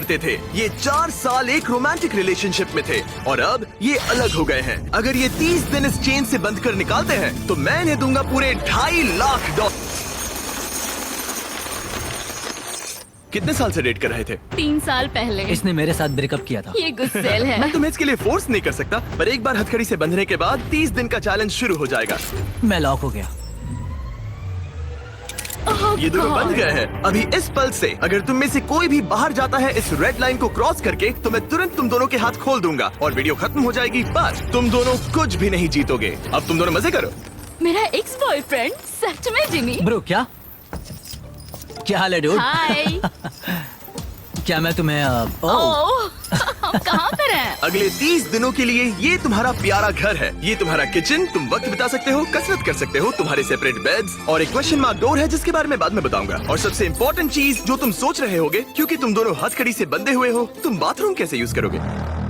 करते थे। ये 4 साल एक रोमांटिक रिलेशनशिप में थे और अब ये अलग हो गए हैं। अगर ये 30 दिन इस चेन से बंद कर निकालते हैं तो मैं इन्हें दूंगा पूरे $2.5 लाख। कितने साल से डेट कर रहे थे? 3 साल पहले। इसने मेरे साथ ब्रेकअप किया था। ये गुस्सेल है। मैं तुम्हें इसके लिए फोर्स नहीं कर सकता, पर एक बार हथकड़ी से बंधने के बाद 30 दिन का चैलेंज शुरू हो जाएगा। मैं लॉक हो गया। Oh ये दोनों God. बंध गए हैं। अभी इस पल से अगर तुम में से कोई भी बाहर जाता है इस रेड लाइन को क्रॉस करके, तो मैं तुरंत तुम दोनों के हाथ खोल दूंगा और वीडियो खत्म हो जाएगी। पर तुम दोनों कुछ भी नहीं जीतोगे। अब तुम दोनों मजे करो। मेरा एक्स बॉयफ्रेंड सच में जिमी। ब्रो क्या हाल है डूड? हाय। क्या मैं तुम्हें ओह, हम कहाँ पर हैं? अगले 30 दिनों के लिए ये तुम्हारा प्यारा घर है। ये तुम्हारा किचन, तुम वक्त बिता सकते हो, कसरत कर सकते हो, तुम्हारे सेपरेट बेड्स और एक क्वेश्चन मार्क डोर है जिसके बारे में बाद में बताऊंगा। और सबसे इम्पोर्टेंट चीज जो तुम सोच रहे होगे, क्योंकि तुम दोनों हथकड़ी से बंधे हुए हो, तुम बाथरूम कैसे यूज करोगे?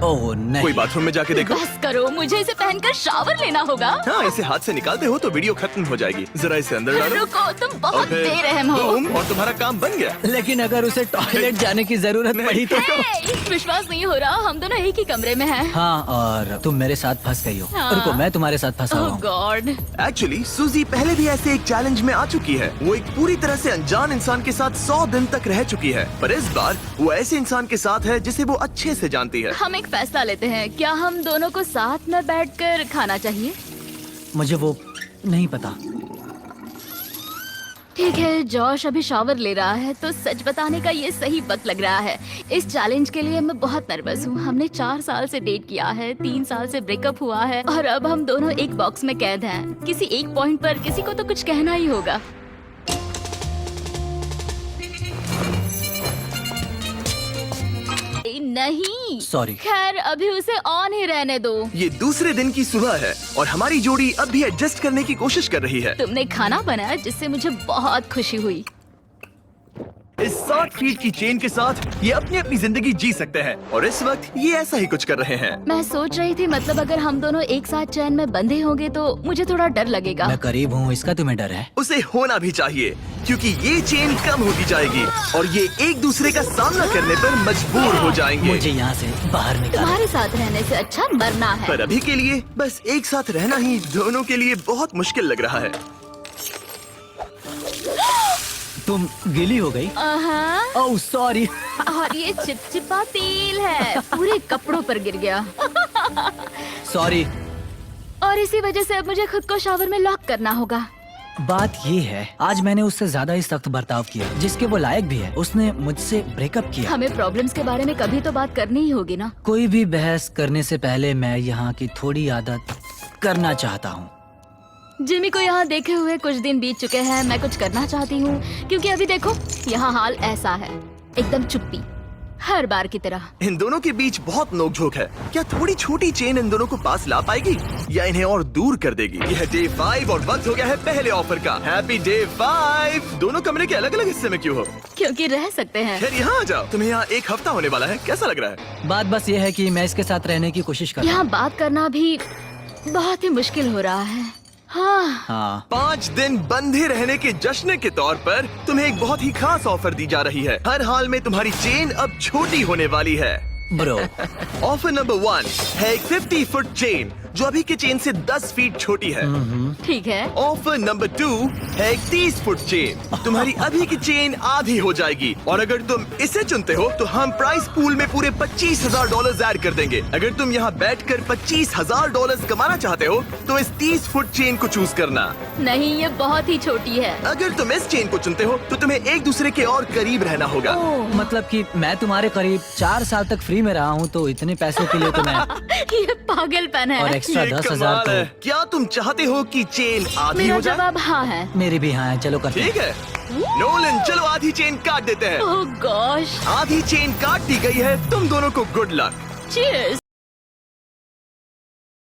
ओह नहीं। कोई बाथरूम में जाके देखो। बस करो, मुझे इसे पहनकर शावर लेना होगा। हाँ, इसे हाथ से निकालते हो तो वीडियो खत्म हो जाएगी। जरा इसे अंदर डालो। रुको, तुम बहुत और फिर बेरहम हो। बूम, और तुम्हारा काम बन गया। लेकिन अगर उसे टॉयलेट जाने की जरूरत पड़ी तो? हे, विश्वास नहीं हो रहा, हम दोनों एक ही कमरे में हैं। हाँ, और तुम मेरे साथ फंस गई हो। हाँ। रुको, मैं तुम्हारे साथ फंसा हुआ ओह हूँ। गॉड। एक्चुअली सूजी पहले भी ऐसे एक चैलेंज में आ चुकी है। वो एक पूरी तरह से अनजान इंसान के साथ 100 दिन तक रह चुकी है, पर इस बार वो ऐसे इंसान के साथ है जिसे वो अच्छे से जानती है। हम एक फैसला लेते हैं, क्या हम दोनों को साथ में बैठकर खाना चाहिए? मुझे वो नहीं पता। ठीक है, जॉश अभी शावर ले रहा है तो सच बताने का ये सही वक्त लग रहा है। इस चैलेंज के लिए मैं बहुत नर्वस हूँ। हमने 4 साल से डेट किया है, 3 साल से ब्रेकअप हुआ है और अब हम दोनों एक बॉक्स में कैद हैं। किसी एक पॉइंट पर किसी को तो कुछ कहना ही होगा। नहीं, सॉरी। खैर अभी उसे ऑन ही रहने दो। ये दूसरे दिन की सुबह है और हमारी जोड़ी अब भी एडजस्ट करने की कोशिश कर रही है। तुमने खाना बनाया जिससे मुझे बहुत खुशी हुई। इस 60 फीट की चेन के साथ ये अपनी अपनी जिंदगी जी सकते हैं और इस वक्त ये ऐसा ही कुछ कर रहे हैं। मैं सोच रही थी, मतलब अगर हम दोनों एक साथ चैन में बंधे होंगे तो मुझे थोड़ा डर लगेगा। मैं करीब हूँ, इसका तुम्हें डर है? उसे होना भी चाहिए, क्योंकि ये चेन कम होती जाएगी और ये एक दूसरे का सामना करने पर मजबूर हो जाएंगे। मुझे यहाँ से बाहर निकालो। तुम्हारे साथ रहने से अच्छा मरना है। पर अभी के लिए बस एक साथ रहना ही दोनों के लिए बहुत मुश्किल लग रहा है। तुम गीली हो गई? Oh sorry. और ये चिपचिपा तेल है, पूरे कपड़ों पर गिर गया। सॉरी। और इसी वजह से अब मुझे खुद को शावर में लॉक करना होगा। बात ये है, आज मैंने उससे ज्यादा ही सख्त बर्ताव किया, जिसके वो लायक भी है। उसने मुझसे ब्रेकअप किया। हमें प्रॉब्लम्स के बारे में कभी तो बात करनी ही होगी ना। कोई भी बहस करने से पहले मैं यहाँ की थोड़ी आदत करना चाहता हूँ। जिमी को यहाँ देखे हुए कुछ दिन बीत चुके हैं। मैं कुछ करना चाहती हूँ, क्योंकि अभी देखो यहाँ हाल ऐसा है, एकदम चुप्पी, हर बार की तरह। इन दोनों के बीच बहुत नोकझोंक है। क्या थोड़ी छोटी चेन इन दोनों को पास ला पाएगी या इन्हें और दूर कर देगी? यह डे 5 और वक्त हो गया है पहले ऑफर का। Happy day 5। दोनों कमरे के अलग अलग हिस्से में क्यों हो? क्योंकि रह सकते हैं। खैर यहाँ आ जाओ, तुम्हें यहाँ एक हफ्ता होने वाला है। कैसा लग रहा है? बात बस ये है कि मैं इसके साथ रहने की कोशिश कर रहा यहाँ बात करना भी बहुत ही मुश्किल हो रहा है। हाँ। हाँ। 5 दिन बंधे रहने के जश्न के तौर पर तुम्हें एक बहुत ही खास ऑफर दी जा रही है। हर हाल में तुम्हारी चेन अब छोटी होने वाली है। ब्रो, ऑफर नंबर 1 है एक 50 फुट चेन जो अभी के चेन से 10 फीट छोटी है। ठीक है। ऑफर नंबर 2 है एक 30 फुट चेन। तुम्हारी अभी की चेन आधी हो जाएगी और अगर तुम इसे चुनते हो तो हम प्राइस पूल में पूरे $25,000 ऐड कर देंगे। अगर तुम यहाँ बैठकर $25,000 कमाना चाहते हो तो इस 30 फुट चेन को चूज करना। नहीं, ये बहुत ही छोटी है। अगर तुम इस चेन को चुनते हो तो तुम्हें एक दूसरे के और करीब रहना होगा। मतलब कि मैं तुम्हारे करीब 4 साल तक फ्री में रहा हूँ, तो इतने पैसों के लिए तो मैं ये पागलपन है। और एक्स्ट्रा ये 10,000 कमाल तो है। क्या तुम चाहते हो कि चेन आधी मेरा हो जाए? जवाब हाँ है। मेरे भी हाँ है। चलो करते हैं। ठीक है नोलन, चलो आधी चेन काट देते हैं। ओह गॉश। आधी चेन काट दी गई है। तुम दोनों को गुड लक। चीयर्स।